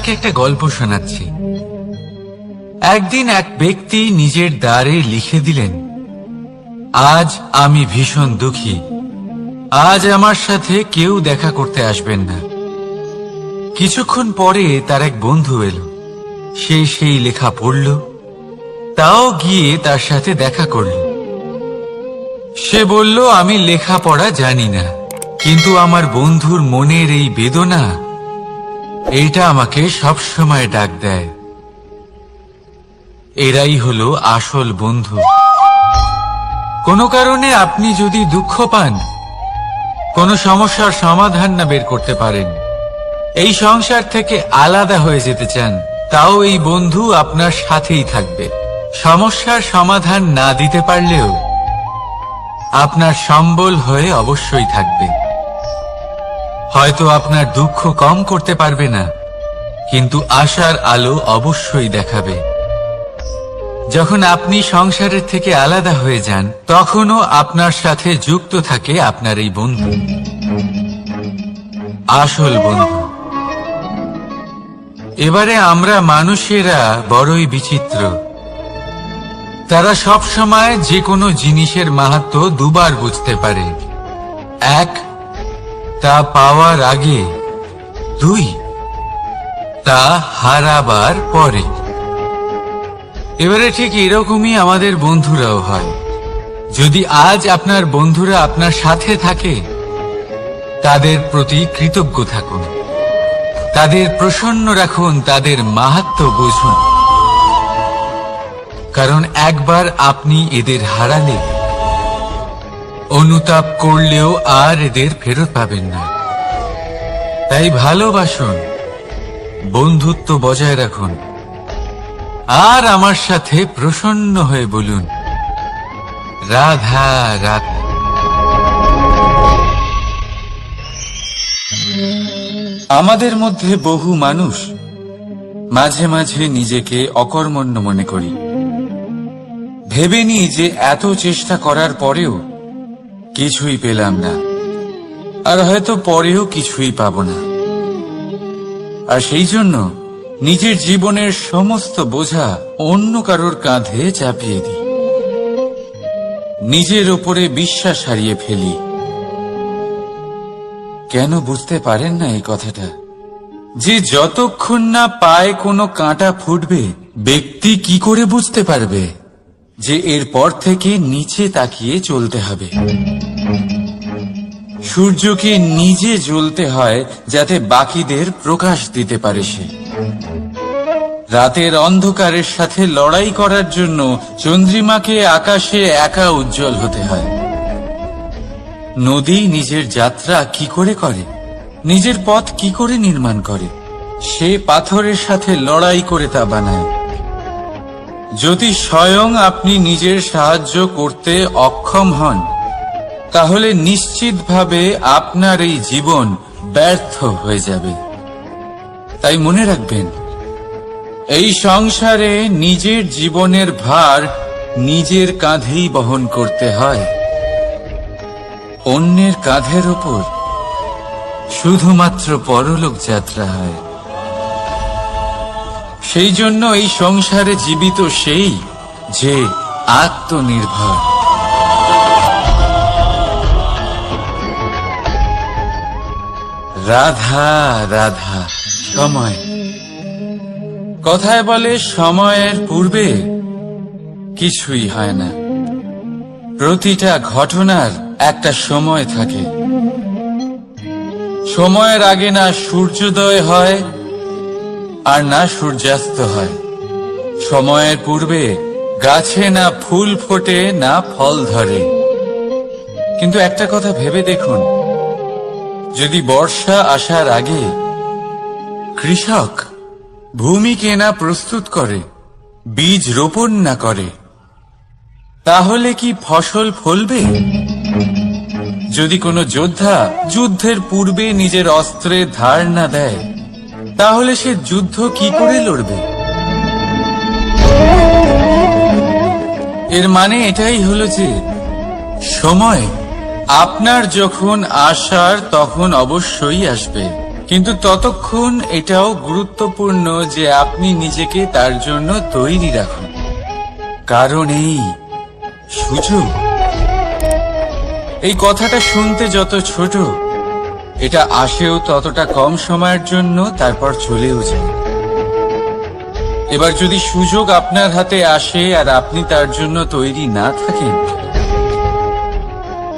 আপনাকে একটা গল্প শোনাচ্ছি। একদিন এক ব্যক্তি নিজের দ্বারে লিখে দিলেন, আজ আমি ভীষণ দুঃখী, আজ আমার সাথে কেউ দেখা করতে আসবেন না। কিছুক্ষণ পরে তার এক বন্ধু এলো, সে সেই লেখা পড়ল, তাও গিয়ে তার সাথে দেখা করল। সে বলল, আমি লেখাপড়া জানি না, কিন্তু আমার বন্ধুর মনের এই বেদনা, এইটা আমাকে সবসময় ডাক দেয়। এরাই হলো আসল বন্ধু। কোনো কারণে আপনি যদি দুঃখ পান, কোনো সমস্যার সমাধান না বের করতে পারেন, এই সংসার থেকে আলাদা হয়ে যেতে চান, তাও এই বন্ধু আপনার সাথেই থাকবে। সমস্যার সমাধান না দিতে পারলেও আপনার সম্বল হয়ে অবশ্যই থাকবে। হয়তো আপনার দুঃখ কম করতে পারবে না, কিন্তু আশার আলো অবশ্যই দেখাবে। যখন আপনি সংসারের থেকে আলাদা হয়ে যান, তখনও আপনার সাথে যুক্ত থাকে আপনার এই বন্ধু, আসল বন্ধু। এবারে আমরা মানুষেরা বড়ই বিচিত্র। তারা সব সময় যে কোনো জিনিসের মাহাত্ম্য দুবার বুঝতে পারে। এক, তা পাওয়ার আগে। দুই, তা হারাবার পরে। এবারে ঠিক এরকমই আমাদের বন্ধুরাও হয়। যদি আজ আপনার বন্ধুরা আপনার সাথে থাকে, তাদের প্রতি কৃতজ্ঞ থাকুন, তাদের প্রসন্ন রাখুন, তাদের মাহাত্ম্য বুঝুন। কারণ একবার আপনি এদের হারালে অনুতাপ করলেও আর এদের ফেরত পাবেন না। তাই ভালোবাসুন, বন্ধুত্ব বজায় রাখুন, আর আমার সাথে প্রসন্ন হয়ে বলুন, রাধা রাধা। আমাদের মধ্যে বহু মানুষ মাঝে মাঝে নিজেকে অকর্মণ্য মনে করি। ভেবে নি যে এত চেষ্টা করার পরেও কিছুই পেলাম না, আর হয়তো পরেও কিছুই পাব না। আর সেই জন্য নিজের জীবনের সমস্ত বোঝা অন্য কারোর কাঁধে চাপিয়ে দিই, নিজের ওপরে বিশ্বাস হারিয়ে ফেলি। কেন বুঝতে পারেন না এই কথাটা? যে যতক্ষণ না পায়ে কোনো কাঁটা ফুটবে, ব্যক্তি কি করে বুঝতে পারবে যে এরপর থেকে নিচে তাকিয়ে চলতে হবে? সূর্যকে নিজে জ্বলতে হয় যাতে বাকিদের প্রকাশ দিতে পারে সে। রাতের অন্ধকারের সাথে লড়াই করার জন্য চন্দ্রিমাকে আকাশে একা উজ্জ্বল হতে হয়। নদী নিজের যাত্রা কি করে করে, নিজের পথ কি করে নির্মাণ করে? সে পাথরের সাথে লড়াই করে তা বানায়। যদি স্বয়ং আপনি নিজের সাহায্য করতে অক্ষম হন, তাহলে নিশ্চিতভাবে আপনার এই জীবন ব্যর্থ হয়ে যাবে। তাই মনে রাখবেন, এই সংসারে নিজের জীবনের ভার নিজের কাঁধেই বহন করতে হয়। অন্যের কাঁধের ওপর শুধুমাত্র পরলোক যাত্রা হয়। সেই জন্য এই সংসারে জীবিত সেই যে আত্মনির্ভর। রাধা রাধা। সময়, কথায় বলে সময়ের পূর্বে কিছুই হয় না। প্রতিটা ঘটনার একটা সময় থাকে। সময়ের আগে না সূর্যোদয় হয় আর না সূর্যাস্ত হয়। সময়ের পূর্বে গাছে না ফুল ফোটে না ফল ধরে। কিন্তু একটা কথা ভেবে দেখুন, যদি বর্ষা আসার আগে কৃষক ভূমিকে না প্রস্তুত করে, বীজ রোপণ না করে, তাহলে কি ফসল ফলবে? যদি কোনো যোদ্ধা যুদ্ধের পূর্বে নিজের অস্ত্রে ধার না দেয়, তাহলে সে যুদ্ধ কি করে লড়বে? এর মানে এটাই হলো যে সময় আপনার যখন আসার তখন অবশ্যই আসবে, কিন্তু ততক্ষণ এটাও গুরুত্বপূর্ণ যে আপনি নিজেকে তার জন্য তৈরি রাখুন, কারণ এই সুযোগ, এই কথাটা শুনতে যত ছোট, এটা আসেও ততটা কম সময়ের জন্য, তারপর চলেও যায়। এবার যদি সুযোগ আপনার হাতে আসে আর আপনি তার জন্য তৈরি না থাকেন,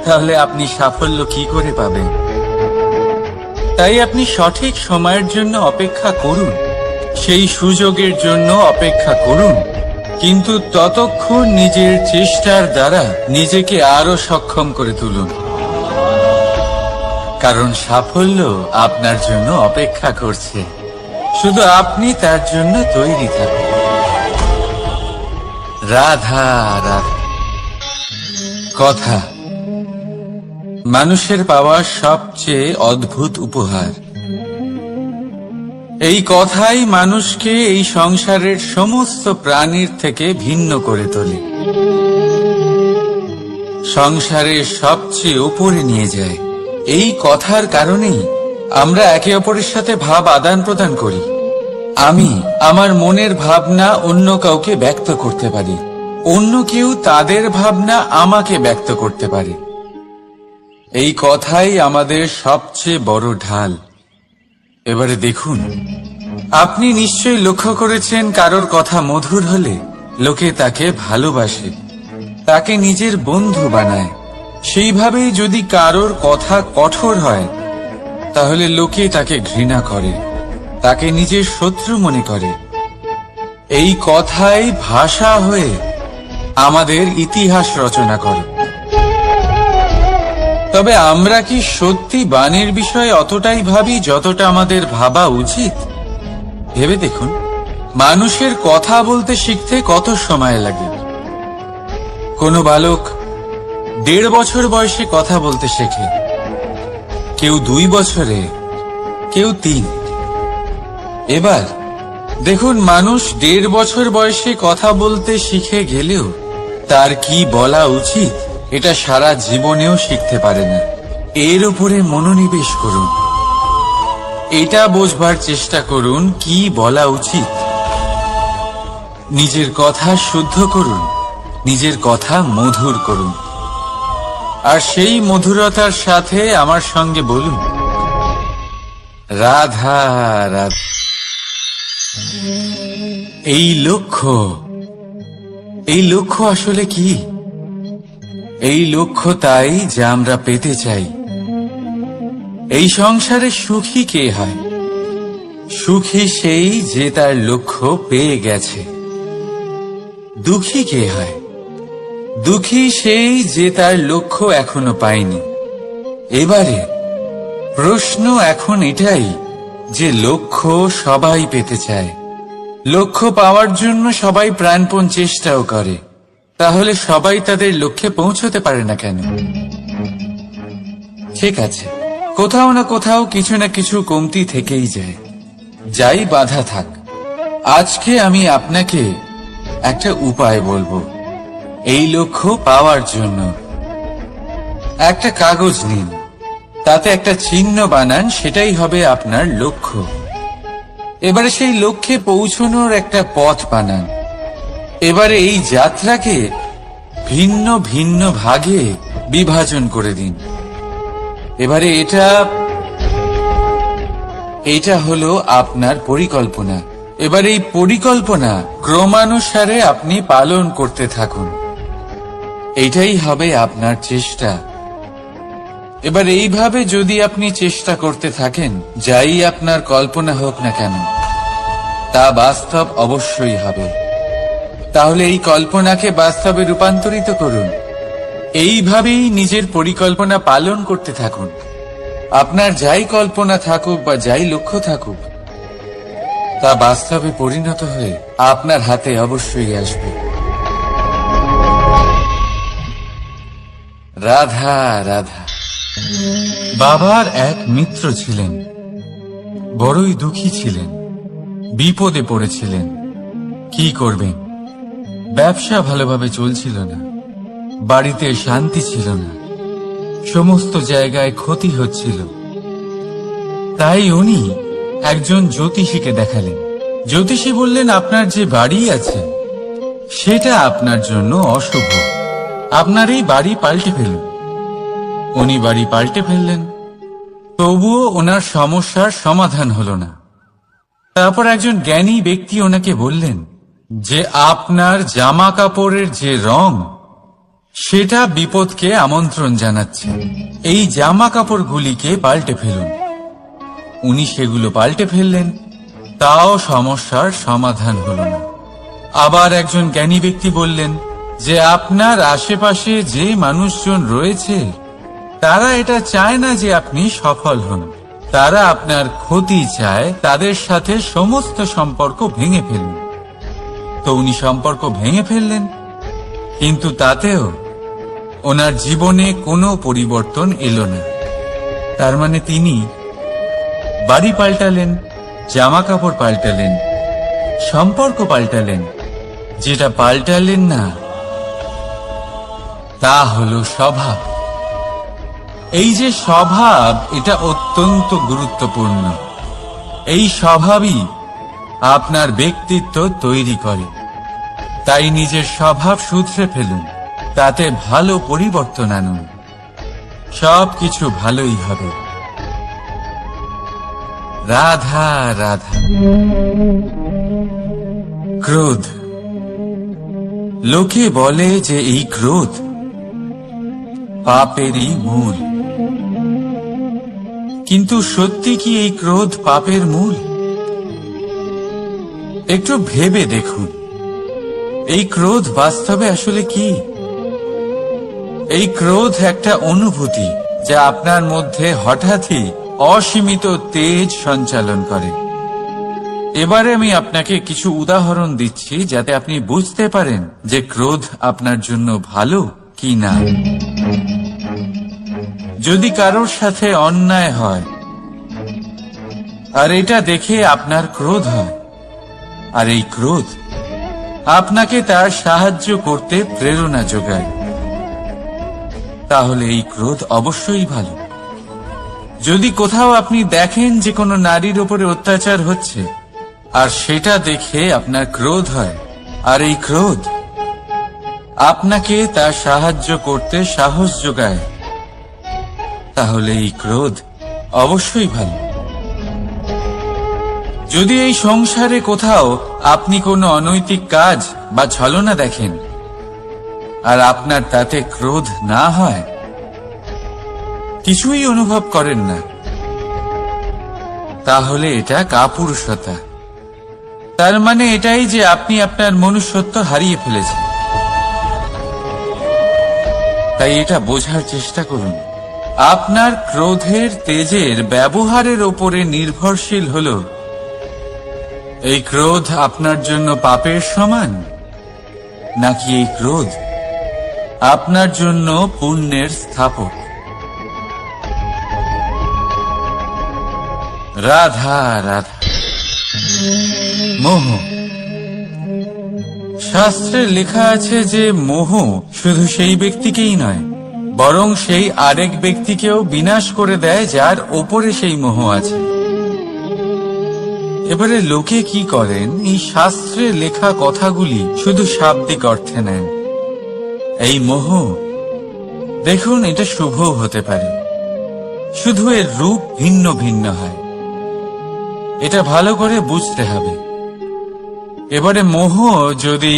তাহলে আপনি সাফল্য কি করে পাবেন? তাই আপনি সঠিক সময়ের জন্য অপেক্ষা করুন, সেই সুযোগের জন্য অপেক্ষা করুন, কিন্তু ততক্ষণ নিজের চেষ্টার দ্বারা নিজেকে আরো সক্ষম করে তুলুন, কারণ সাফল্য আপনার জন্য অপেক্ষা করছে, শুধু আপনি তার জন্য তৈরি থাকুন। রাধা রাধা। কথা মানুষের পাওয়া সবচেয়ে অদ্ভুত উপহার। এই কথাই মানুষকে এই সংসারের সমস্ত প্রাণীর থেকে ভিন্ন করে তোলে, সংসারের সবচেয়ে উপরে নিয়ে যায়। এই কথার কারণেই আমরা একে অপরের সাথে ভাব আদান প্রদান করি। আমি আমার মনের ভাবনা অন্য কাউকে ব্যক্ত করতে পারি, অন্য কেউ তাদের ভাবনা আমাকে ব্যক্ত করতে পারে। এই কথাই আমাদের সবচেয়ে বড় ঢাল। এবারে দেখুন, আপনি নিশ্চয়ই লক্ষ্য করেছেন, কারোর কথা মধুর হলে লোকে তাকে ভালোবাসে, তাকে নিজের বন্ধু বানায়। সেইভাবেই যদি কারোর কথা কঠোর হয়, তাহলে লোকে তাকে ঘৃণা করে, তাকে নিজের শত্রু মনে করে। এই কথাই ভাষা হয়ে আমাদের ইতিহাস রচনা করে। তবে আমরা কি সত্যি বাণীর বিষয়ে অতটাই ভাবি যতটা আমাদের ভাবা উচিত? ভেবে দেখুন, মানুষের কথা বলতে শিখতে কত সময় লাগে। কোনো বালক 1.5 বছর বয়সে কথা বলতে শেখে, কেউ 2 বছরে, কেউ 3। এবার দেখুন, মানুষ 1.5 বছর বয়সে কথা বলতে শিখে গেলেও তার কি বলা উচিত এটা সারা জীবনেও শিখতে পারে না। এর উপরে মনোনিবেশ করুন, এটা বোঝবার চেষ্টা করুন কি বলা উচিত। নিজের কথা শুদ্ধ করুন, নিজের কথা মধুর করুন, আর সেই মধুরতার সাথে আমার সঙ্গে বলুন, রাধা রাধা। এই লক্ষ্য আসলে কি? এই লক্ষ্য তাই যা আমরা পেতে চাই। এই সংসারে সুখী কে হয়? সুখী সেই যে তার লক্ষ্য পেয়ে গেছে। দুঃখী কে হয়? দুঃখী সেই যে তার লক্ষ্য এখনো পায়নি। এবারে প্রশ্ন এখন এটাই যে লক্ষ্য সবাই পেতে চায়, লক্ষ্য পাওয়ার জন্য সবাই প্রাণপণ চেষ্টাও করে, তাহলে সবাই তাদের লক্ষ্যে পৌঁছতে পারে না কেন? ঠিক আছে, কোথাও না কোথাও কিছু না কিছু কমতি থেকেই যায়, যাই বাধা থাক। আজকে আমি আপনাকে একটা উপায় বলবো এই লক্ষ্য পাওয়ার জন্য। একটা কাগজ নিন, তাতে একটা চিহ্ন বানান, সেটাই হবে আপনার লক্ষ্য। এবারে সেই লক্ষ্যে পৌঁছানোর একটা পথ বানান। এবারে এই যাত্রাকে ভিন্ন ভিন্ন ভাগে বিভাজন করে দিন। এবারে এটা হলো আপনার পরিকল্পনা। এবার এই পরিকল্পনা ক্রমানুসারে আপনি পালন করতে থাকুন, এটাই হবে আপনার চেষ্টা। এবার এইভাবে যদি আপনি চেষ্টা করতে থাকেন, যাই আপনার কল্পনা হোক না কেন তা বাস্তব অবশ্যই হবে। তাহলে এই কল্পনাকে বাস্তবে রূপান্তরিত করুন। এইভাবেই নিজের পরিকল্পনা পালন করতে থাকুন। আপনার যাই কল্পনা থাকুক বা যাই লক্ষ্য থাকুক, তা বাস্তবে পরিণত হয়ে আপনার হাতে অবশ্যই আসবে। রাধা রাধা। বাবার এক মিত্র ছিলেন, বড়ই দুঃখী ছিলেন, বিপদে পড়েছিলেন। কি করবেন? ব্যবসা ভালোভাবে চলছিল না, বাড়িতে শান্তি ছিল না, সমস্ত জায়গায় ক্ষতি হচ্ছিল। তাই উনি একজন জ্যোতিষীকে দেখালেন। জ্যোতিষী বললেন, আপনার যে বাড়ি আছে সেটা আপনার জন্য অশুভ, আপনার এই বাড়ি পাল্টে ফেলুন। উনি বাড়ি পাল্টে ফেললেন, তবুও ওনার সমস্যার সমাধান হলো না। তারপর একজন জ্ঞানী ব্যক্তি ওনাকে বললেন যে আপনার জামা কাপড়ের যে রং সেটা বিপদকে আমন্ত্রণ জানাচ্ছে, এই জামা কাপড়গুলিকে পাল্টে ফেলুন। উনি সেগুলো পাল্টে ফেললেন, তাও সমস্যার সমাধান হলো না। আবার একজন জ্ঞানী ব্যক্তি বললেন যে আপনার আশেপাশে যে মানুষজন রয়েছে তারা এটা চায় না যে আপনি সফল হন, তারা আপনার ক্ষতি চায়, তাদের সাথে সমস্ত সম্পর্ক ভেঙে ফেলুন। তো উনি সম্পর্ক ভেঙে ফেললেন, কিন্তু তাতেও ওনার জীবনে কোনো পরিবর্তন এলো না। তার মানে তিনি বাড়ি পাল্টালেন, জামা কাপড় পাল্টালেন, সম্পর্ক পাল্টালেন, যেটা পাল্টালেন না তা হলো স্বভাব। এই যে স্বভাব, এটা অত্যন্ত গুরুত্বপূর্ণ। এই স্বভাবই আপনার ব্যক্তিত্ব তৈরি করে। তাই নিজের স্বভাব শুধরে ফেলুন, তাতে ভালো পরিবর্তন আনুন, সবকিছু ভালোই হবে। রাধা রাধা। ক্রোধ। লোকে বলে যে এই ক্রোধ পাপেরই মূল, কিন্তু সত্যি কি এই ক্রোধ পাপের মূল? একটু ভেবে দেখুন, এই ক্রোধ বাস্তবে আসলে কি? এই ক্রোধ একটা অনুভূতি যা আপনার মধ্যে হঠাৎই অসীমিত তেজ সঞ্চালন করে। এবারে আমি আপনাকে কিছু উদাহরণ দিচ্ছি যাতে আপনি বুঝতে পারেন যে ক্রোধ আপনার জন্য ভালো কি না। যদি কারোর সাথে অন্যায় হয় আর এটা দেখে আপনার ক্রোধ হয়, আর এই ক্রোধ আপনাকে তার সাহায্য করতে প্রেরণা যোগায়, তাহলে এই ক্রোধ অবশ্যই ভালো। যদি কোথাও আপনি দেখেন যে কোনো নারীর উপরে অত্যাচার হচ্ছে আর সেটা দেখে আপনার ক্রোধ হয়, আর এই ক্রোধ আপনাকে তার সাহায্য করতে সাহস যোগায়, তাহলে এই ক্রোধ অবশ্যই ভালো। যদি এই সংসারে কোথাও আপনি কোনো অনৈতিক কাজ বা ছলনা দেখেন আর আপনার তাতে ক্রোধ না হয়, কিছুই অনুভব করেন না, তাহলে এটা কাপুরুষতা। তার মানে এটাই যে আপনি আপনার মনুষ্যত্ব হারিয়ে ফেলেছেন। তাই এটা বোঝার চেষ্টা করুন, আপনার ক্রোধের তেজের ব্যবহারের ওপরে নির্ভরশীল হলো এই ক্রোধ আপনার জন্য পাপের সমান, নাকি এই ক্রোধ আপনার জন্য পুণ্যের স্থাপক। রাধা রাধা। মোহ। শাস্ত্রে লেখা আছে যে মোহ শুধু সেই ব্যক্তিকেই নয়, বরং সেই আরেক ব্যক্তিকেও বিনাশ করে দেয় যার ওপরে সেই মোহ আছে। এবারে লোকে কি করেন, এই শাস্ত্রে লেখা কথাগুলি শুধু শাব্দিক অর্থে নেন। এই মোহ, দেখুন, এটা শুভ হতে পারে, শুধু এর রূপ ভিন্ন ভিন্ন হয়, এটা ভালো করে বুঝতে হবে। এবারে মোহ যদি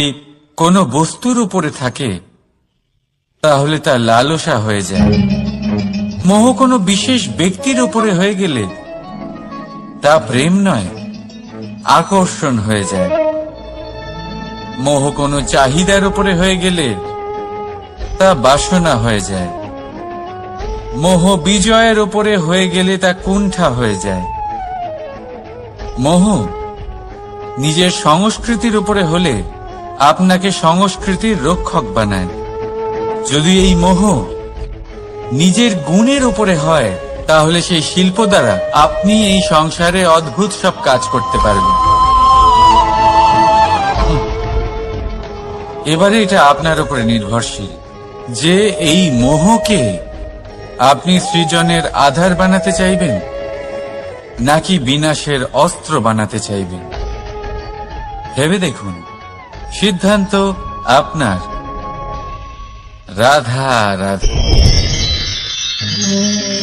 কোনো বস্তুর উপরে থাকে তাহলে তা লালসা হয়ে যায়। মোহ কোনো বিশেষ ব্যক্তির উপরে হয়ে গেলে তা প্রেম নয়, আকর্ষণ হয়ে যায়। মোহ কোনো চাহিদার উপরে হয়ে গেলে তা বাসনা হয়ে যায়। মোহ বিজয়ের উপরে হয়ে গেলে তা কুণ্ঠা হয়ে যায়। মোহ নিজের সংস্কৃতির উপরে হলে আপনাকে সংস্কৃতির রক্ষক বানায়। যদি এই মোহ নিজের গুণের উপরে হয় তাহলে সেই শিল্প দ্বারা আপনি এই সংসারে অদ্ভুত সব কাজ করতে পারবেন। এবারে এটা আপনার উপরে নির্ভরশীল যে এই মোহকে আপনি সৃজনের আধার বানাতে চাইবেন, নাকি বিনাশের অস্ত্র বানাতে চাইবেন? ভেবে দেখুন, সিদ্ধান্ত আপনার। রাধা রাধা।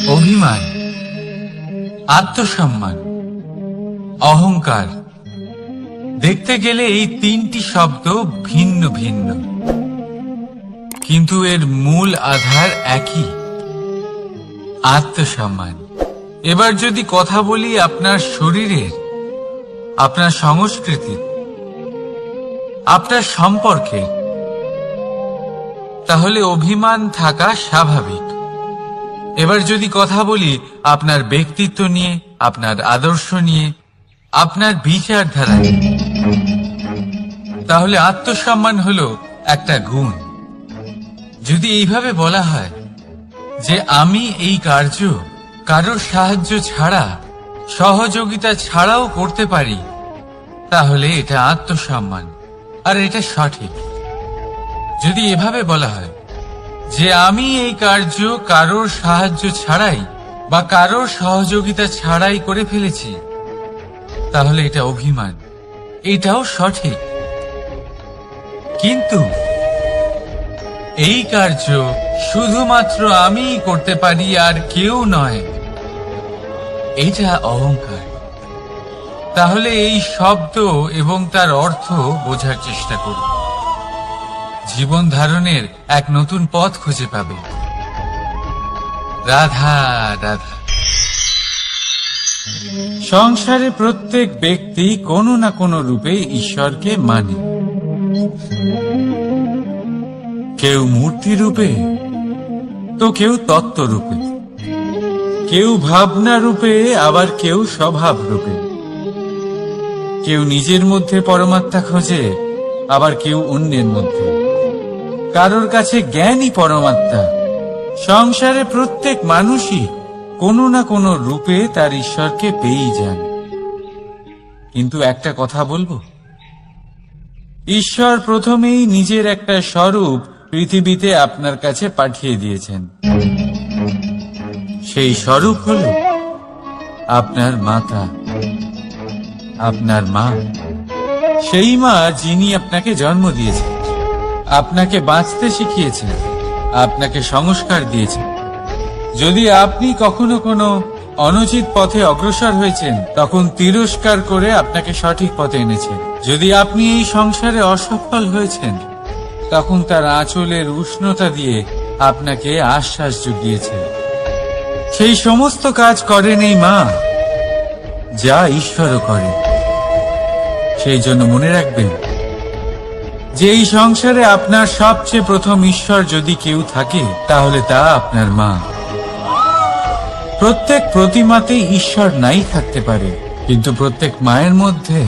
অভিমান, আত্মসম্মান, অহংকার, দেখতে গেলে এই তিনটি শব্দ ভিন্ন ভিন্ন, কিন্তু এর মূল আধার একই, আত্মসম্মান। এবার যদি কথা বলি আপনার শরীরের, আপনার সংস্কৃতির, আপনার সম্পর্কে, তাহলে অভিমান থাকা স্বাভাবিক। এবার যদি কথা বলি আপনার ব্যক্তিত্ব নিয়ে, আপনার আদর্শ নিয়ে, আপনার বিচারধারা নিয়ে, তাহলে আত্মসম্মান হলো একটা গুণ। যদি এইভাবে বলা হয় যে আমি এই কার্য কারোর সাহায্য ছাড়া, সহযোগিতা ছাড়াও করতে পারি, তাহলে এটা আত্মসম্মান, আর এটা সঠিক। যদি এভাবে বলা হয় যে আমি এই কার্য কারোর সাহায্য ছাড়াই বা কারোর সহযোগিতা ছাড়াই করে ফেলেছি, তাহলে এটা অভিমান, এটাও সঠিক। কিন্তু এই কার্য শুধুমাত্র আমিই করতে পারি আর কেউ নয়, এটা অহংকার। তাহলে এই শব্দ এবং তার অর্থ বোঝার চেষ্টা করুন। জীবন ধারণের এক নতুন পথ খুঁজে পাবে। রাধা রাধা। সংসারে প্রত্যেক ব্যক্তি কোনো না কোনো রূপে ঈশ্বরকে মানে। কেউ মূর্তি রূপে, তো কেউ তত্ত্ব রূপে, কেউ ভাবনা রূপে, আবার কেউ স্বভাব রূপে। কেউ নিজের মধ্যে পরমাত্মা খোঁজে, আবার কেউ অন্যের মধ্যে। কারোর কাছে জ্ঞানই পরমাত্মা। সংসারে প্রত্যেক মানুষই কোনো না কোনো রূপে তার ঈশ্বরকে পেয়েই যান। কিন্তু একটা কথা বলবো, ঈশ্বর প্রথমেই নিজের একটা স্বরূপ পৃথিবীতে আপনার কাছে পাঠিয়ে দিয়েছেন। সেই স্বরূপ হল আপনার মাতা, আপনার মা। সেই মা যিনি আপনাকে জন্ম দিয়েছেন, আপনাকে বাঁচতে শিখিয়েছেন, আপনাকে সংস্কার দিয়েছেন। যদি আপনি কখনো কোনো অনুচিত পথে অগ্রসর হয়েছেন, তখন তিরস্কার করে আপনাকে সঠিক পথে এনেছেন। যদি আপনি এই সংসারে অসফল হয়েছেন, তখন তার আঁচলের উষ্ণতা দিয়ে আপনাকে আশ্বাস জুগিয়েছেন। সেই সমস্ত কাজ করেন এই মা, যা ঈশ্বরও করেন। সেই জন্য মনে রাখবেন যে এই সংসারে আপনার সবচেয়ে প্রথম ঈশ্বর যদি কেউ থাকে, তাহলে তা আপনার মা। প্রত্যেক প্রতিমাতেই ঈশ্বর নাই থাকতে পারে, কিন্তু প্রত্যেক মায়ের মধ্যে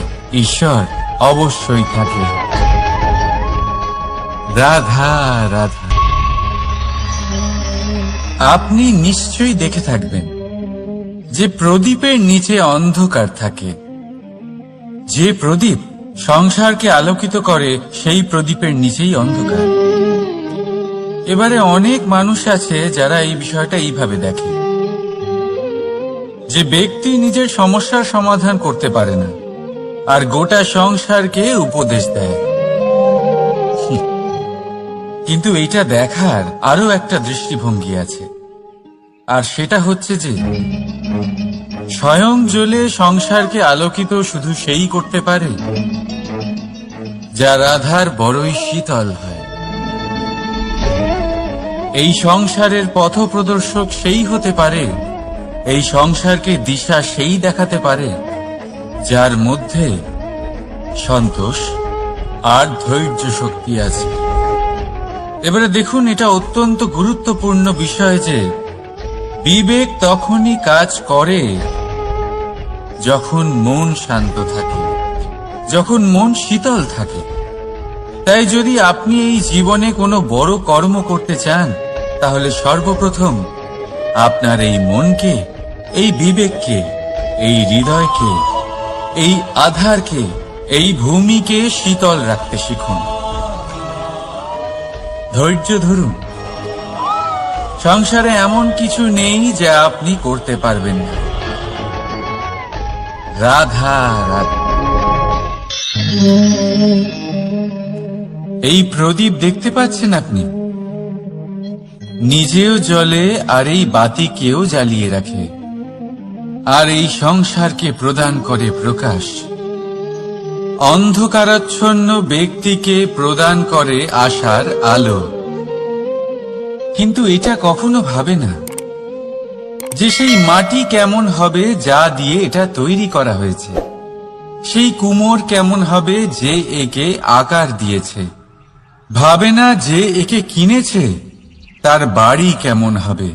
ঈশ্বর অবশ্যই থাকে। রাধা রাধা। আপনি নিশ্চয়ই দেখে থাকবেন যে প্রদীপের নিচে অন্ধকার থাকে। যে প্রদীপ সংসারকে আলোকিত করে, সেই প্রদীপের নিচেই অন্ধকার। এবারে অনেক মানুষ আছে যারা এই বিষয়টা এইভাবে দেখে যে ব্যক্তি নিজের সমস্যার সমাধান করতে পারে না, আর গোটা সংসারকে উপদেশ দেয়। কিন্তু এইটা দেখার আরো একটা দৃষ্টিভঙ্গি আছে, আর সেটা হচ্ছে যে স্বয়ং জ্বলে সংসারকে আলোকিত শুধু সেই করতে পারে যা রাধার বড়ই শীতল হয়। এই সংসারের পথপ্রদর্শক সেই হতে পারে, এই সংসারকে দিশা সেই দেখাতে পারে যার মধ্যে সন্তোষ আর ধৈর্য শক্তি আছে। এবারে দেখুন, এটা অত্যন্ত গুরুত্বপূর্ণ বিষয় যে বিবেক তখনই কাজ করে যখন মন শান্ত থাকে, যখন মন শীতল থাকে। তাই যদি আপনি এই জীবনে কোনো বড় কর্ম করতে চান, তাহলে সর্বপ্রথম আপনার এই মনকে, এই বিবেককে, এই হৃদয়কে, এই আধারকে, এই ভূমিকে শীতল রাখতে শিখুন। ধৈর্য ধরুন। সংসারে এমন কিছু নেই যা আপনি করতে পারবেন না। রাধা রাধা। এই প্রদীপ দেখতে পাচ্ছেন আপনি, নিজেও জ্বলে আর এই বাতিকেও জ্বালিয়ে রাখে, আর এই সংসারকে প্রদান করে প্রকাশ। অন্ধকারাচ্ছন্ন ব্যক্তিকে প্রদান করে আশার আলো। কিন্তু এটা কখনো ভাবে না যে সেই মাটি কেমন হবে যা দিয়ে এটা তৈরি করা হয়েছে, সেই কুমোর কেমন হবে যে একে আকার দিয়েছে। ভাবে না যে একে কিনেছে তার বাড়ি কেমন হবে,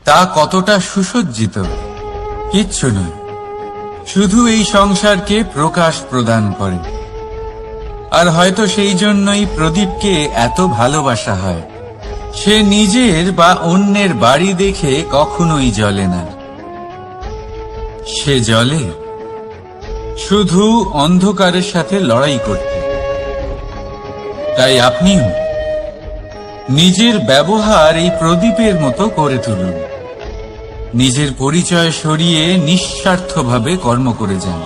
তা কতটা সুসজ্জিত। কিচ্ছু নয়, শুধু এই সংসারকে প্রকাশ প্রদান করে। আর হয়তো সেই জন্যই প্রদীপকে এত ভালোবাসা হয়। সে নিজের বা অন্যের বাড়ি দেখে কখনোই জ্বলে না, সে জ্বলে শুধু অন্ধকারের সাথে লড়াই করতে। তাই আপনিও নিজের ব্যবহার এই প্রদীপের মতো করে তুলুন। নিজের পরিচয় সরিয়ে নিঃস্বার্থভাবে কর্ম করে যান,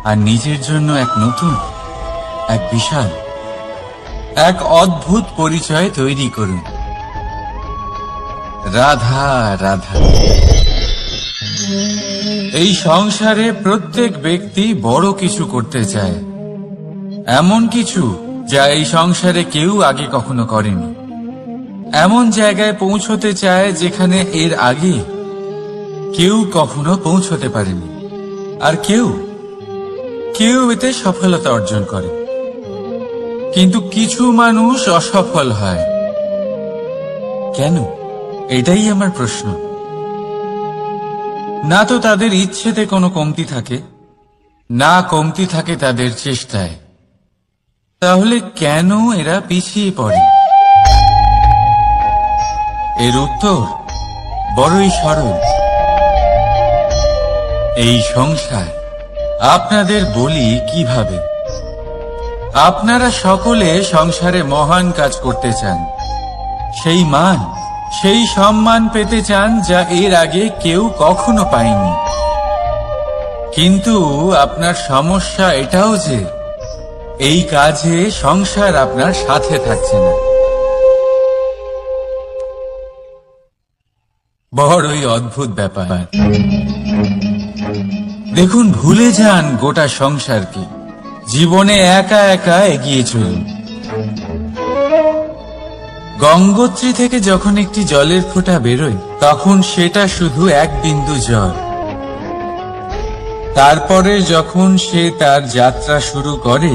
আর নিজের জন্য এক নতুন, এক বিশাল, এক অদ্ভুত পরিচয় তৈরি করুন। রাধা রাধা। এই সংসারে প্রত্যেক ব্যক্তি বড় কিছু করতে চায়, এমন কিছু যা এই সংসারে কেউ আগে কখনো করেনি। এমন জায়গায় পৌঁছতে চায় যেখানে এর আগে কেউ কখনো পৌঁছতে পারেনি। আর কেউ এতে সফলতা অর্জন করে, কিন্তু কিছু মানুষ অসফল হয়। কেন? এটাই আমার প্রশ্ন। না তো তাদের ইচ্ছেতে কোনো কমতি থাকে, না কমতি থাকে তাদের চেষ্টায়। তাহলে কেন এরা পিছিয়ে পড়ে? এর উত্তর বড়ই সরল। এই সংসার আপনাদের বলি কিভাবে। আপনারা সকলে সংসারে মহান কাজ করতে চান, সেই মান, সেই সম্মান পেতে চান যা এর আগে কেউ কখনো পায়নি। কিন্তু আপনার সমস্যা এটাও যে এই কাজে সংসার আপনার সাথে থাকছে না। বড়ই অদ্ভুত ব্যাপার। দেখুন, ভুলে যান গোটা সংসারকে, জীবনে একা একা এগিয়ে চলুন। গঙ্গোত্রী থেকে যখন একটি জলের ফোঁটা বেরোয় তখন সেটা শুধু এক বিন্দু জল। তারপরে যখন সে তার যাত্রা শুরু করে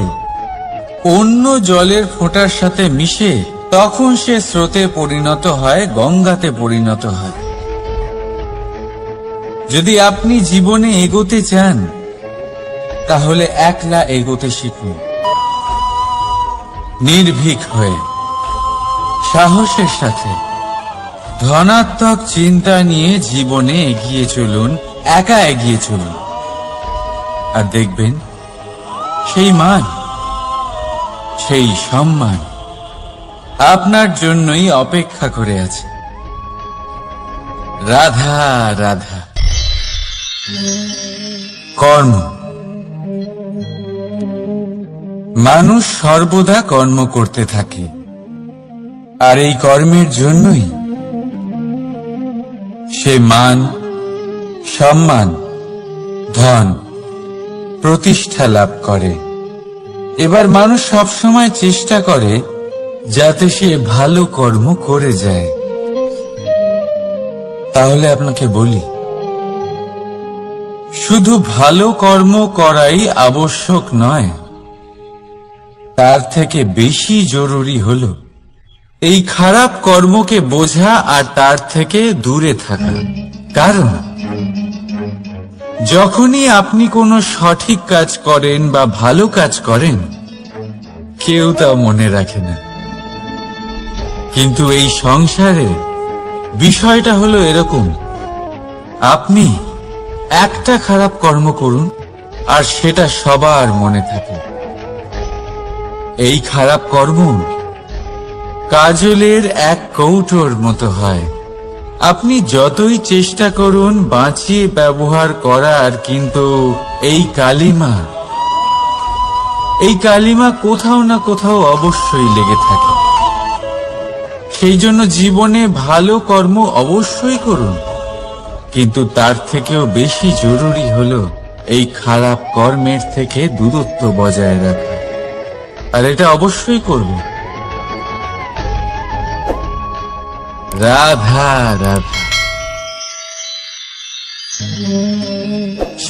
অন্য জলের ফোঁটার সাথে মিশে, তখন সে স্রোতে পরিণত হয়, গঙ্গাতে পরিণত হয়। যদি আপনি জীবনে এগোতে চান তাহলে একলা এগোতে শিখুন, নির্ভীক হয়ে, সাহসের সাথে, ধনাত্মক চিন্তা নিয়ে জীবনে এগিয়ে চলুন, একা এগিয়ে চলুন। আর দেখবেন সেই মান, সেই সম্মান আপনার জন্যই অপেক্ষা করে আছে। রাধা রাধা। কর্ম। মানুষ সর্বদা কর্ম করতে থাকে, আর এই কর্মের জন্যই সে মান, সম্মান, ধন, প্রতিষ্ঠা লাভ করে। এবার মানুষ সবসময় চেষ্টা করে যাতে সে ভালো কর্ম করে যায়। তাহলে আপনাকে বলি, শুধু ভালো কর্ম করাই আবশ্যক নয়, তার থেকে বেশি জরুরি হলো এই খারাপ কর্মকে বোঝা আর তার থেকে দূরে থাকা। কারণ যখনই আপনি কোনো সঠিক কাজ করেন বা ভালো কাজ করেন, কেউ তা মনে রাখে না। কিন্তু এই সংসারে বিষয়টা হলো এরকম, আপনি একটা খারাপ কর্ম করুন আর সেটা সবার মনে থাকে। এই খারাপ কর্ম কাজলের এক কৌটোর মতো হয়, আপনি যতই চেষ্টা করুন বাঁচিয়ে ব্যবহার করার, কিন্তু এই কালিমা কোথাও না কোথাও অবশ্যই লেগে থাকে। সেই জন্য জীবনে ভালো কর্ম অবশ্যই করুন, কিন্তু তার থেকেও বেশি জরুরি হলো এই খারাপ কর্মের থেকে দূরত্ব বজায় রাখা। আর এটা অবশ্যই করব। রাধা রাধা।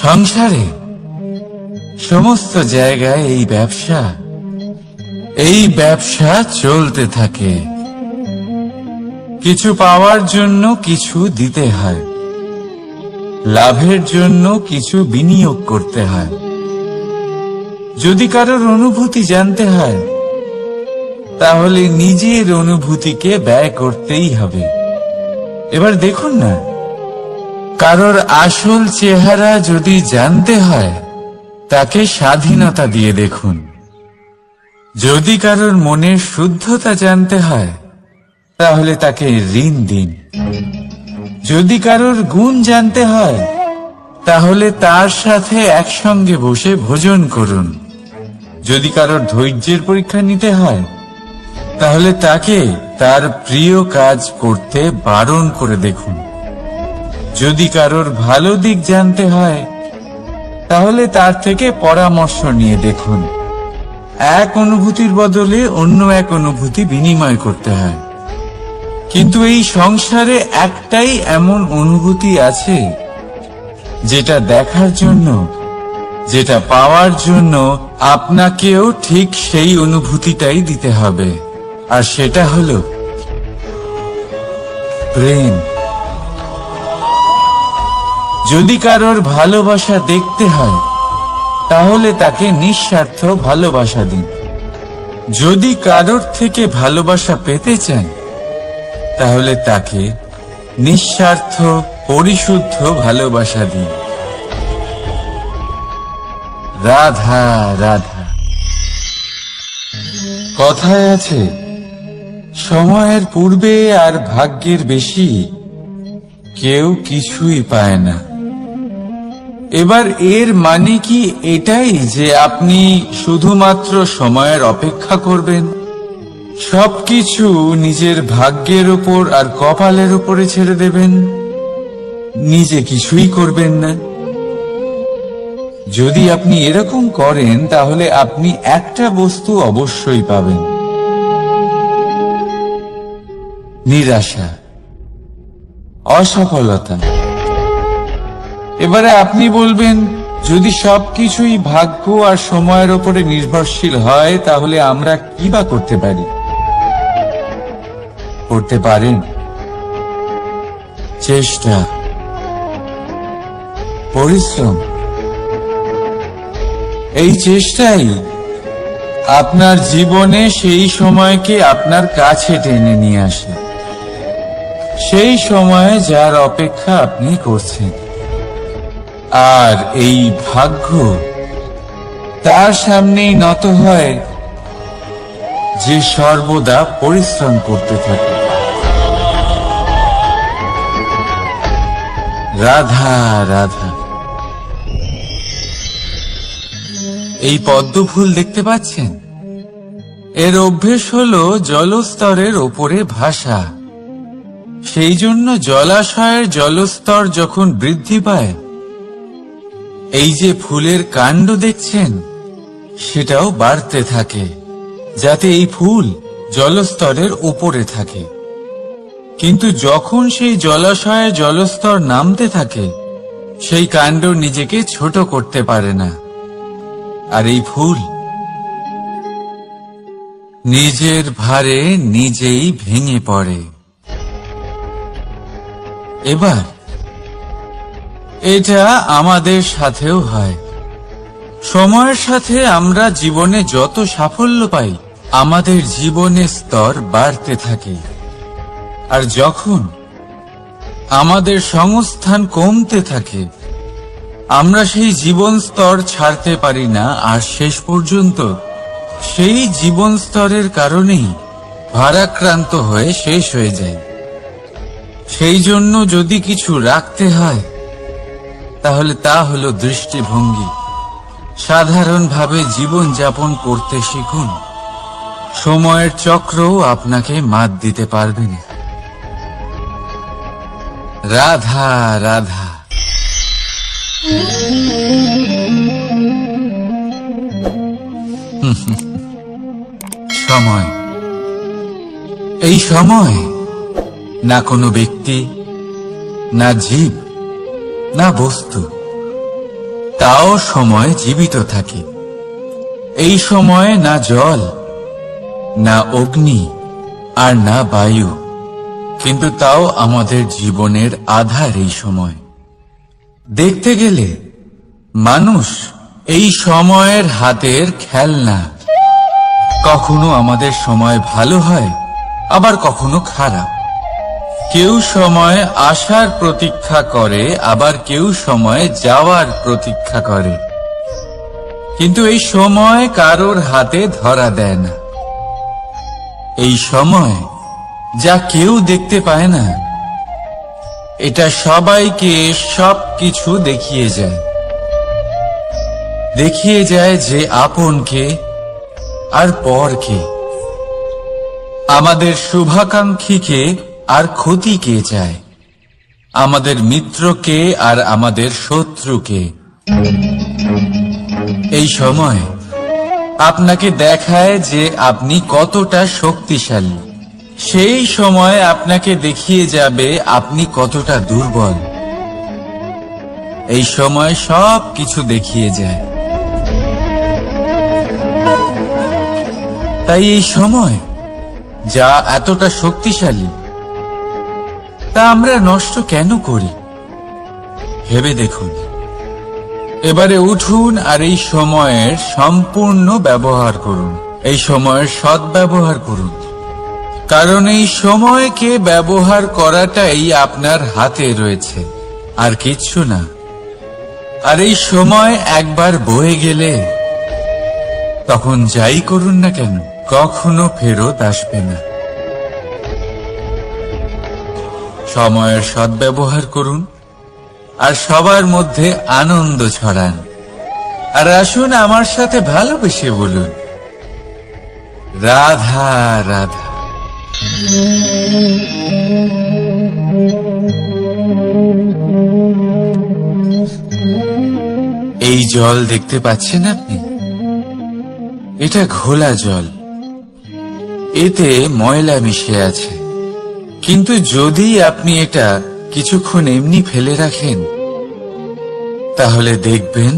সংসারে সমস্ত জায়গায় এই ব্যবসা চলতে থাকে। কিছু পাওয়ার জন্য কিছু দিতে হয়, লাভের জন্য কিছু বিনিয়োগ করতে হয়। যদি কারোর অনুভূতি জানতে হয়, তাহলে নিজের অনুভূতিকে ব্যয় করতেই হবে। এবার দেখুন না, কারোর আসল চেহারা যদি জানতে হয়, তাকে স্বাধীনতা দিয়ে দেখুন। যদি কারোর মনের শুদ্ধতা জানতে হয়, তাহলে তাকে ঋণ দিন। যদি কারোর গুণ জানতে হয়, তাহলে তার সাথে একসঙ্গে বসে ভোজন করুন। যদি কারোর ধৈর্যের পরীক্ষা নিতে হয়, তাহলে তাকে তার প্রিয় কাজ করতে বারণ করে দেখুন। যদি কারোর ভালো দিক জানতে হয়, তাহলে তার থেকে পরামর্শ নিয়ে দেখুন। এক অনুভূতির বদলে অন্য এক অনুভূতি বিনিময় করতে হয়। কিন্তু এই সংসারে একটাই এমন অনুভূতি আছে, যেটা দেখার জন্য, যেটা পাওয়ার জন্য আপনাকেও ঠিক সেই অনুভূতিটাই দিতে হবে। আর সেটা হলো প্রেম। যদি কারোর ভালোবাসা দেখতে হয়, তাহলে তাকে নিঃস্বার্থ ভালোবাসা দিন। যদি কারোর থেকে ভালোবাসা পেতে চান, তাহলে তাকে নিঃস্বার্থ পরিশুদ্ধ ভালোবাসা দিন। রাধা রাধা। কথায় আছে, সময়ের পূর্বে আর ভাগ্যের বেশি কেউ কিছুই পায় না। এবার এর মানে কি এটাই যে আপনি শুধুমাত্র সময়ের অপেক্ষা করবেন, সবকিছু নিজের ভাগ্যের উপর আর কপালের উপরে ছেড়ে দেবেন, নিজে কিছুই করবেন না? যদি আপনি এরকম করেন, তাহলে আপনি একটা বস্তু অবশ্যই পাবেন: নিরাশা, অসফলতা। এবারে আপনি বলবেন, যদি সবকিছুই ভাগ্য আর সময়ের উপরে নির্ভরশীল হয়, তাহলে আমরা কি বা করতে পারি? করতে পারেন চেষ্টা, পরিশ্রম। এই চেষ্টাই আপনার জীবনে সেই সময়কে আপনার কাছে টেনে নিয়ে আসে, সেই সময়ে যার অপেক্ষা আপনি করছেন। আর এই ভাগ্য তার সামনেই নত হয় যে সর্বদা পরিশ্রম করতে থাকে। রাধা রাধা। এই পদ্ম ফুল দেখতে পাচ্ছেন? এর অভ্যেস হলো জলস্তরের ওপরে ভাসা। সেই জন্য জলাশয়ের জলস্তর যখন বৃদ্ধি পায়, এই যে ফুলের কাণ্ড দেখছেন, সেটাও বাড়তে থাকে, যাতে এই ফুল জলস্তরের উপরে থাকে। কিন্তু যখন সেই জলাশয়ের জলস্তর নামতে থাকে, সেই কাণ্ড নিজেকে ছোট করতে পারে না, আর এই ফুল নিজের ভারে নিজেই ভেঙে পড়ে। এবার এটা আমাদের সাথেও হয়। সময়ের সাথে আমরা জীবনে যত সাফল্য পাই, আমাদের জীবনের স্তর বাড়তে থাকে। আর যখন আমাদের সংস্থান কমতে থাকে, আমরা সেই জীবন স্তর ছাড়তে পারি না, আর শেষ পর্যন্ত সেই জীবন স্তরের কারণেই ভারাক্রান্ত হয়ে শেষ হয়ে যায়। সেই জন্য যদি কিছু রাখতে হয় তাহলে তা হলো দৃষ্টিভঙ্গি। সাধারণভাবে জীবন যাপন করতে শিখুন। সময়ের চক্রও আপনাকে মাত দিতে পারবে না। রাধা রাধা। সময়, এই সময় না কোনো ব্যক্তি, না জীব, না বস্তু, তাও সময় জীবিত থাকে। এই সময়ে না জল, না অগ্নি, আর না বায়ু, কিন্তু তাও আমাদের জীবনের আধার এই সময়। দেখতে গেলে মানুষ এই সময়ের হাতের খেলনা। কখনো আমাদের সময় ভালো হয়, আবার কখনো খারাপ। কেউ সময় আসার প্রতীক্ষা করে, আবার কেউ সময় যাওয়ার প্রতীক্ষা করে, কিন্তু এই সময় কারোর হাতে ধরা দেয় না। এই সময় যা কেউ দেখতে পায় না, এটা সবাইকে সবকিছু দেখিয়ে যায়। দেখিয়ে যায় যে আপনকে আর পরকে, আমাদের শুভাকাঙ্ক্ষীকে আর ক্ষতিকে চায়, আমাদের মিত্রকে আর আমাদের শত্রুকে। এই সময় আপনাকে দেখায় যে আপনি কতটা শক্তিশালী, সেই সময় আপনাকে দেখিয়ে যাবে আপনি কতটা দুর্বল। এই সময় সব কিছু দেখিয়ে যায়। তাই এই সময় যা এতটা শক্তিশালী, তা আমরা নষ্ট কেন করি? ভেবে দেখুন। এবারে উঠুন আর এই সময়ের সম্পূর্ণ ব্যবহার করুন। এই সময়ের সদ্ব্যবহার করুন, কারণ এই সময়কে ব্যবহার করাটাই আপনার হাতে রয়েছে, আর কিচ্ছু না। আর এই সময় একবার বয়ে গেলে তখন যাই করুন না কেন, কখনো ফেরত আসবে না। সময়ের সদ্ব্যবহার করুন আর সবার মধ্যে আনন্দ ছড়ান। আর আসুন আমার সাথে ভালোবেসে বলুন, রাধা রাধা। এই জল দেখতে পাচ্ছেন আপনি? এটা ঘোলা জল। এতে ময়লা মিশে আছে, কিন্তু যদি আপনি এটা কিছুক্ষণ এমনি ফেলে রাখেন, তাহলে দেখবেন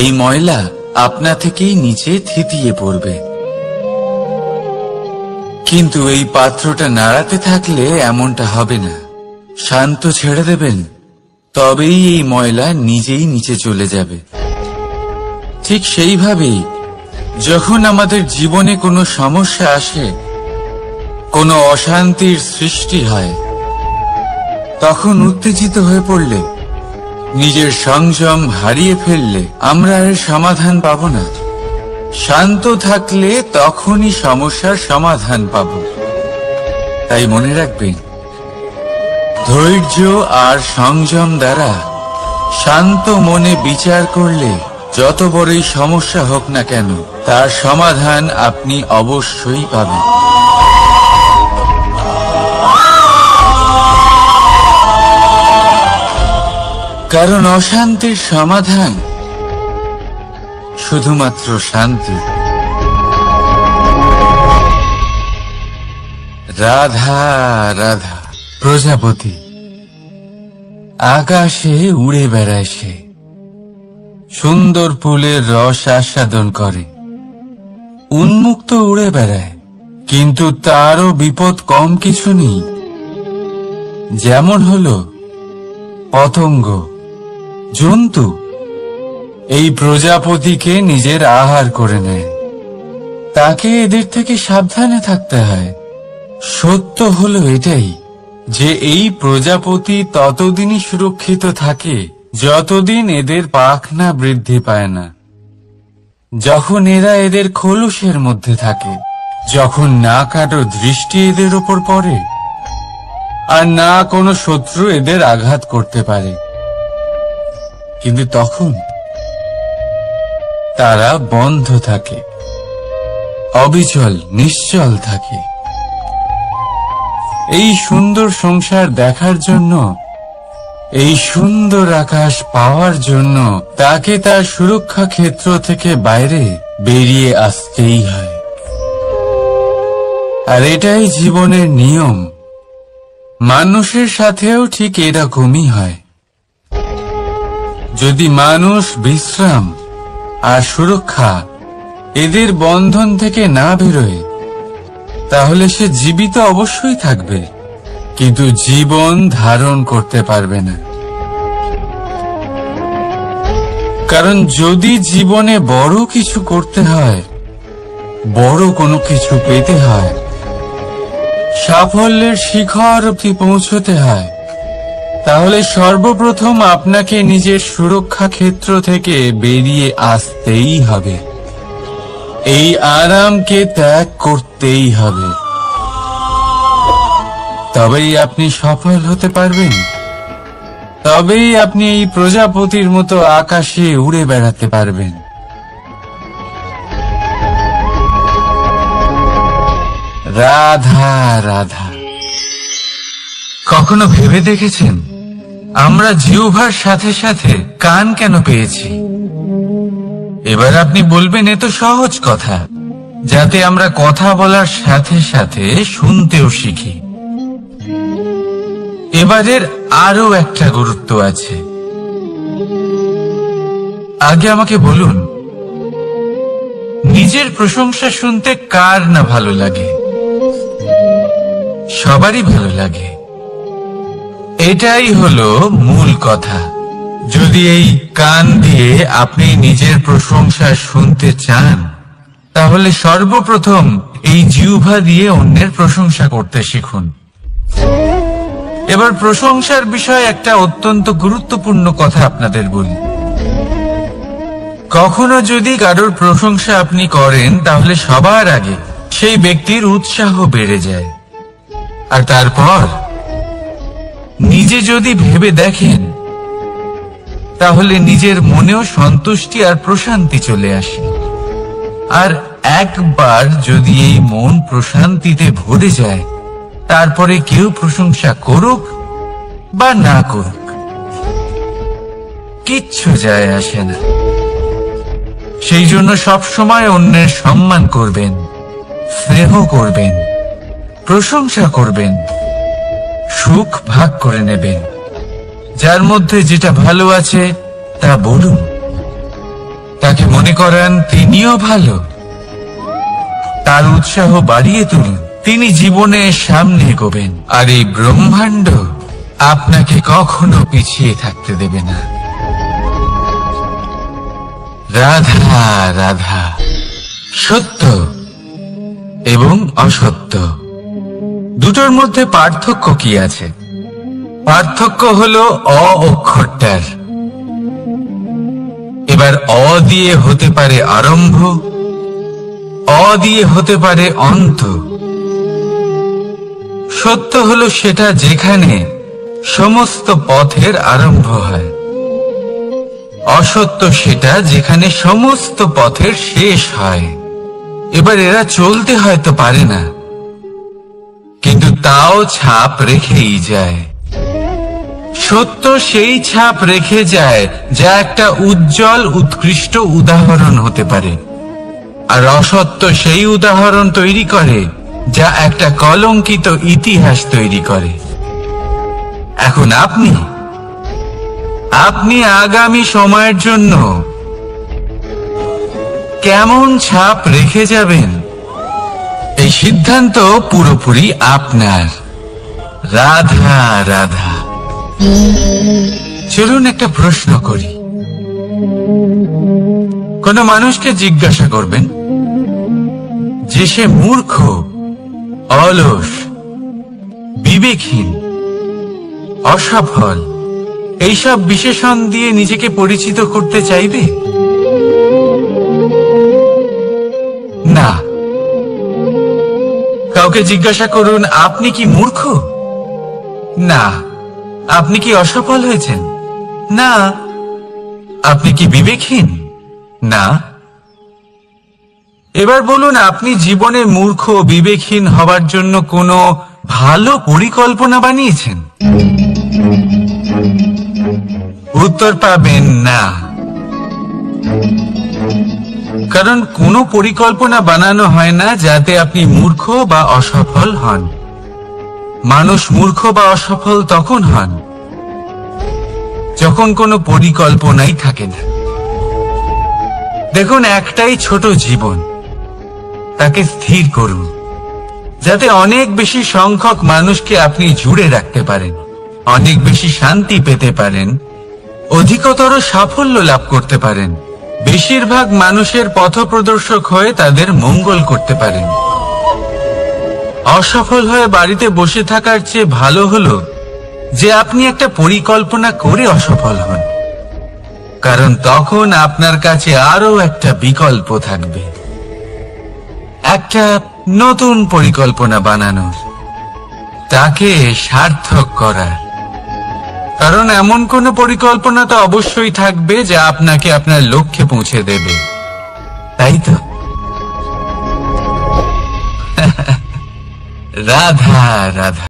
এই ময়লা আপনা থেকেই নিচে থিতিয়ে পড়বে। কিন্তু এই পাত্রটা নাড়াতে থাকলে এমনটা হবে না। শান্ত ছেড়ে দেবেন, তবেই এই ময়লা নিজেই নিচে চলে যাবে। ঠিক সেইভাবেই যখন আমাদের জীবনে কোনো সমস্যা আসে, কোনো অশান্তির সৃষ্টি হয়, তখন উত্তেজিত হয়ে পড়লে, নিজের সংযম হারিয়ে ফেললে আমরা এর সমাধান পাব না। শান্ত থাকলে তখনই সমস্যার সমাধান পাব। তাই মনে রাখবেন, ধৈর্য আর সংযম দ্বারা শান্ত মনে বিচার করলে যত বড়ই সমস্যা হোক না কেন, তার সমাধান আপনি অবশ্যই পাবেন। কারণ অশান্তির সমাধান শুধুমাত্র শান্তি। রাধা রাধা। প্রজাপতি আকাশে উড়ে বেড়ায়, সে সুন্দর ফুলের রস আস্বাদন করে, উন্মুক্ত উড়ে বেড়ায়, কিন্তু তারও বিপদ কম কিছু নেই। যেমন হলো পতঙ্গ, জন্তু। এই প্রজাপতিকে নিজের আহার করে নেয়, তাকে এদের থেকে সাবধানে থাকতে হয়। সত্য হলো এটাই যে এই প্রজাপতি ততদিনই সুরক্ষিত থাকে যতদিন এদের পাখনা বৃদ্ধি পায় না। যখন এরা এদের খোলসের মধ্যে থাকে, যখন না কারো দৃষ্টি এদের উপর পড়ে, আর না কোনো শত্রু এদের আঘাত করতে পারে। কিন্তু তখন তারা বন্ধ থাকে, অবিচল নিশ্চল থাকে। এই সুন্দর সংসার দেখার জন্য, এই সুন্দর আকাশ পাওয়ার জন্য তাকে তার সুরক্ষা ক্ষেত্র থেকে বাইরে বেরিয়ে আসতেই হয়। আর এটাই জীবনের নিয়ম। মানুষের সাথেও ঠিক এরকমই হয়। যদি মানুষ বিশ্রাম আর সুরক্ষা এদের বন্ধন থেকে না বেরোয়, তাহলে সে জীবিত অবশ্যই থাকবে, কিন্তু জীবন ধারণ করতে পারবে না। কারণ যদি জীবনে বড় কিছু করতে হয়, বড় কোনো কিছু পেতে হয়, সাফল্যের শিখর অবধি পৌঁছতে হয়, তাহলে সর্বপ্রথম আপনাকে নিজের সুরক্ষা ক্ষেত্র থেকে বেরিয়ে আসতেই হবে। এই আরামকে ত্যাগ করতেই হবে। তবেই আপনি সফল হতে পারবেন। তবেই আপনি এই প্রজাপতির মতো আকাশে উড়ে বেড়াতে পারবেন। রাধা রাধা। কখনো ভেবে দেখেছেন আমরা জিহ্বার সাথে সাথে কান কেন পেয়েছি? এবার আপনি বলবেন এ তো সহজ কথা, যাতে আমরা কথা বলার সাথে সাথে শুনতেও শিখি। এবারের আরো একটা গুরুত্ব আছে। আগে আমাকে বলুন, নিজের প্রশংসা শুনতে কার না ভালো লাগে? সবারই ভালো লাগে। এটাই হলো মূল কথা। যদি এই কান দিয়ে আপনি নিজের প্রশংসা শুনতে চান, তাহলে সর্বপ্রথম এই জিহ্বা দিয়ে অন্যের প্রশংসা করতে শিখুন। এবার প্রশংসার বিষয়ে একটা অত্যন্ত গুরুত্বপূর্ণ কথা আপনাদের বলি। কখনো যদি কারোর প্রশংসা আপনি করেন, তাহলে সবার আগে সেই ব্যক্তির উৎসাহ বেড়ে যায়। আর তারপর নিজে যদি ভেবে দেখেন, তাহলে নিজের মনেও সন্তুষ্টি আর প্রশান্তি চলে আসে। আর একবার যদি এই মন প্রশান্তিতে ভরে যায়, তারপরে কেউ প্রশংসা করুক বা না করুক, কিচ্ছু যায় আসে না। সেই জন্য সবসময় অন্যের সম্মান করবেন, স্নেহ করবেন, প্রশংসা করবেন, সুখ ভাগ করে নেবেন। যার মধ্যে যেটা ভালো আছে তা বলুন, তাকে মনে করান তিনিও ভালো, তার উৎসাহ বাড়িয়ে তুলুন। তিনি জীবনে সামনে এগোবেন, আর এই ব্রহ্মাণ্ড আপনাকে কখনো পিছিয়ে থাকতে দেবে না। রাধা রাধা। সত্য এবং অসত্য দুটোর মধ্যে পার্থক্য কি আছে? পার্থক্য হলো অ অক্ষরটার। এবার অ দিয়ে হতে পারে আরম্ভ, অ দিয়ে হতে পারে অন্ত। সত্য হলো সেটা যেখানে সমস্ত পথের আরম্ভ হয়, অসত্য সেটা যেখানে সমস্ত পথের শেষ হয়। এবার এরা চলতে হয়তো পারে না, কিন্তু তাও ছাপ রেখেই যায়। সত্য সেই ছাপ রেখে যায় যা একটা উজ্জ্বল উৎকৃষ্ট উদাহরণ হতে পারে, আর অসত্য সেই উদাহরণ তৈরি করে যা একটা কলঙ্কিত ইতিহাস তৈরি করে। এখন আপনি আগামী সময়ের জন্য কেমন ছাপ রেখে যাবেন, এই সিদ্ধান্ত পুরোপুরি আপনার। রাধা রাধা। চলুন একটা প্রশ্ন করি। কোন মানুষকে জিজ্ঞাসা করবেন যে সে মূর্খ, অলস, বিবেকহীন, অসফল, এইসব বিশেষণ দিয়ে নিজেকে পরিচিত করতে চাইবে? না। কাউকে জিজ্ঞাসা করুন, আপনি কি মূর্খ? না। আপনি কি অসফল হয়েছেন? না। আপনি কি বিবেকহীন? না। এবার বলুন, আপনি জীবনে মূর্খ ও বিবেকহীন হবার জন্য কোনো ভালো পরিকল্পনা বানিয়েছেন? উত্তর পাবেন না। কারণ কোনো পরিকল্পনা বানানো হয় না যাতে আপনি মূর্খ বা অসফল হন। মানুষ মূর্খ বা অসফল তখন হন যখন কোনো পরিকল্পনাই থাকে না। দেখুন, একটাই ছোট জীবন, তাকে স্থির করুন যাতে অনেক বেশি সংখ্যক মানুষকে আপনি জুড়ে রাখতে পারেন, অনেক বেশি শান্তি পেতে পারেন, অধিকতর সাফল্য লাভ করতে পারেন, বেশিরভাগ মানুষের পথপ্রদর্শক হয়ে তাদের মঙ্গল করতে পারেন। অসফল হয়ে বাড়িতে বসে থাকার চেয়ে ভালো হলো যে আপনি একটা পরিকল্পনা করে অসফল হন, কারণ তখন আপনার কাছে আরো একটা বিকল্প থাকবে, একটা নতুন পরিকল্পনা বানানোর, তাকে সার্থক করার। কারণ এমন কোন পরিকল্পনা তো অবশ্যই থাকবে যা আপনাকে আপনার লক্ষ্যে পৌঁছে দেবে, তাই তো? রাধা রাধা।